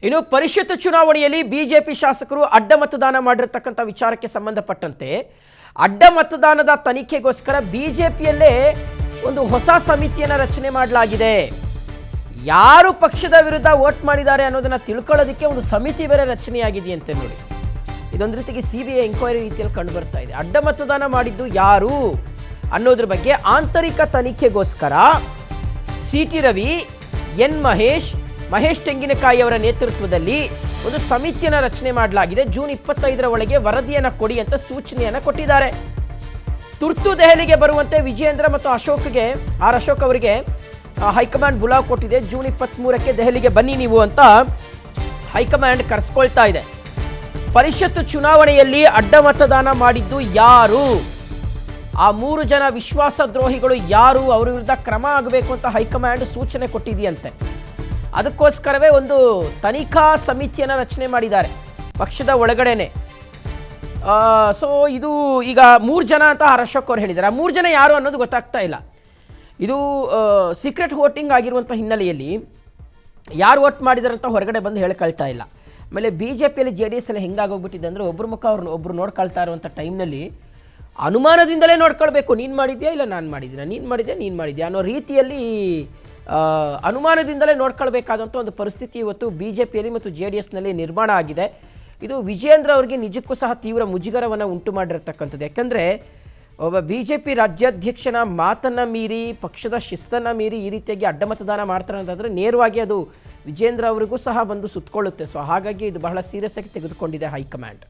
ಇನ್ನು ಪರಿಷತ್ ಚುನಾವಣೆಯಲ್ಲಿ ಬಿಜೆಪಿ ಶಾಸಕರು ಅಡ್ಡ ಮತದಾನ ಮಾಡಿರತಕ್ಕಂಥ ವಿಚಾರಕ್ಕೆ ಸಂಬಂಧಪಟ್ಟಂತೆ ಅಡ್ಡ ಮತದಾನದ ತನಿಖೆಗೋಸ್ಕರ ಬಿಜೆಪಿಯಲ್ಲೇ ಒಂದು ಹೊಸ ಸಮಿತಿಯನ್ನು ರಚನೆ ಮಾಡಲಾಗಿದೆ. ಯಾರು ಪಕ್ಷದ ವಿರುದ್ಧ ವೋಟ್ ಮಾಡಿದ್ದಾರೆ ಅನ್ನೋದನ್ನ ತಿಳ್ಕೊಳ್ಳೋದಕ್ಕೆ ಒಂದು ಸಮಿತಿ ಬೇರೆ ರಚನೆಯಾಗಿದೆಯಂತೆ ನೋಡಿ. ಇದೊಂದು ರೀತಿಗೆ ಸಿಬಿಐ ಎಂಕ್ವೈರಿ ರೀತಿಯಲ್ಲಿ ಕಂಡು ಬರ್ತಾ ಇದೆ. ಅಡ್ಡ ಮತದಾನ ಮಾಡಿದ್ದು ಯಾರು ಅನ್ನೋದ್ರ ಬಗ್ಗೆ ಆಂತರಿಕ ತನಿಖೆಗೋಸ್ಕರ ಸಿ.ಟಿ. ರವಿ, ಎನ್. ಮಹೇಶ್ ತೆಂಗಿನಕಾಯಿ ಅವರ ನೇತೃತ್ವದಲ್ಲಿ ಒಂದು ಸಮಿತಿಯನ್ನು ರಚನೆ ಮಾಡಲಾಗಿದೆ. ಜೂನ್ 25ರ ಒಳಗೆ ವರದಿಯನ್ನು ಕೊಡಿ ಅಂತ ಸೂಚನೆಯನ್ನು ಕೊಟ್ಟಿದ್ದಾರೆ. ತುರ್ತು ದೆಹಲಿಗೆ ಬರುವಂತೆ ವಿಜಯೇಂದ್ರ ಮತ್ತು ಅಶೋಕ್ ಅವರಿಗೆ ಹೈಕಮಾಂಡ್ ಬುಲಾವ್ ಕೊಟ್ಟಿದೆ. ಜೂನ್ 23ಕ್ಕೆ ದೆಹಲಿಗೆ ಬನ್ನಿ ನೀವು ಅಂತ ಹೈಕಮಾಂಡ್ ಕರೆಸ್ಕೊಳ್ತಾ ಇದೆ. ಪರಿಷತ್ ಚುನಾವಣೆಯಲ್ಲಿ ಅಡ್ಡ ಮತದಾನ ಮಾಡಿದ್ದು ಯಾರು, ಆ 3 ಜನ ವಿಶ್ವಾಸದ್ರೋಹಿಗಳು ಯಾರು, ಅವರ ವಿರುದ್ಧ ಕ್ರಮ ಆಗಬೇಕು ಅಂತ ಹೈಕಮಾಂಡ್ ಸೂಚನೆ ಕೊಟ್ಟಿದೆಯಂತೆ. ಅದಕ್ಕೋಸ್ಕರವೇ ಒಂದು ತನಿಖಾ ಸಮಿತಿಯನ್ನು ರಚನೆ ಮಾಡಿದ್ದಾರೆ ಪಕ್ಷದ ಒಳಗಡೆನೆ. ಸೊ ಇದು ಈಗ 3 ಜನ ಅಂತ ಅಶೋಕ್ ಅವರು ಹೇಳಿದ್ದಾರೆ. ಆ 3 ಜನ ಯಾರು ಅನ್ನೋದು ಗೊತ್ತಾಗ್ತಾ ಇಲ್ಲ. ಇದು ಸೀಕ್ರೆಟ್ ವೋಟಿಂಗ್ ಆಗಿರುವಂಥ ಹಿನ್ನೆಲೆಯಲ್ಲಿ ಯಾರು ವೋಟ್ ಮಾಡಿದಾರೆ ಅಂತ ಹೊರಗಡೆ ಬಂದು ಹೇಳ್ಕೊಳ್ತಾ ಇಲ್ಲ. ಆಮೇಲೆ BJPಯಲ್ಲಿ JDS ಎಲ್ಲ ಹೆಂಗಾಗೋಗ್ಬಿಟ್ಟಿದೆ ಅಂದರೆ ಒಬ್ಬರ ಮುಖ ಒಬ್ಬರು ನೋಡ್ಕೊಳ್ತಾ ಇರುವಂಥ ಟೈಮ್ನಲ್ಲಿ ಅನುಮಾನದಿಂದಲೇ ನೋಡ್ಕೊಳ್ಬೇಕು. ನೀನು ಮಾಡಿದ್ಯಾ ಇಲ್ಲ ನಾನು ಮಾಡಿದ್ದೀನ, ನೀನು ಮಾಡಿದ್ಯಾ ಅನ್ನೋ ರೀತಿಯಲ್ಲಿ ಅನುಮಾನದಿಂದಲೇ ನೋಡ್ಕೊಳ್ಬೇಕಾದಂಥ ಒಂದು ಪರಿಸ್ಥಿತಿ ಇವತ್ತು BJPಯಲ್ಲಿ ಮತ್ತು JDSನಲ್ಲಿ ನಿರ್ಮಾಣ ಆಗಿದೆ. ಇದು ವಿಜಯೇಂದ್ರ ಅವರಿಗೆ ನಿಜಕ್ಕೂ ಸಹ ತೀವ್ರ ಮುಜುಗರವನ್ನು ಉಂಟು ಮಾಡಿರತಕ್ಕಂಥದ್ದು. ಯಾಕಂದರೆ ಒಬ್ಬ BJP ರಾಜ್ಯಾಧ್ಯಕ್ಷನ ಮಾತನ್ನು ಮೀರಿ, ಪಕ್ಷದ ಶಿಸ್ತನ್ನು ಮೀರಿ ಈ ರೀತಿಯಾಗಿ ಅಡ್ಡ ಮತದಾನ ಮಾಡ್ತಾರೆ ಅಂತಂದರೆ ನೇರವಾಗಿ ಅದು ವಿಜಯೇಂದ್ರ ಅವರಿಗೂ ಸಹ ಬಂದು ಸುತ್ತಕೊಳ್ಳುತ್ತೆ. ಸೊ ಹಾಗಾಗಿ ಇದು ಬಹಳ ಸೀರಿಯಸ್ ಆಗಿ ತೆಗೆದುಕೊಂಡಿದೆ ಹೈಕಮಾಂಡ್.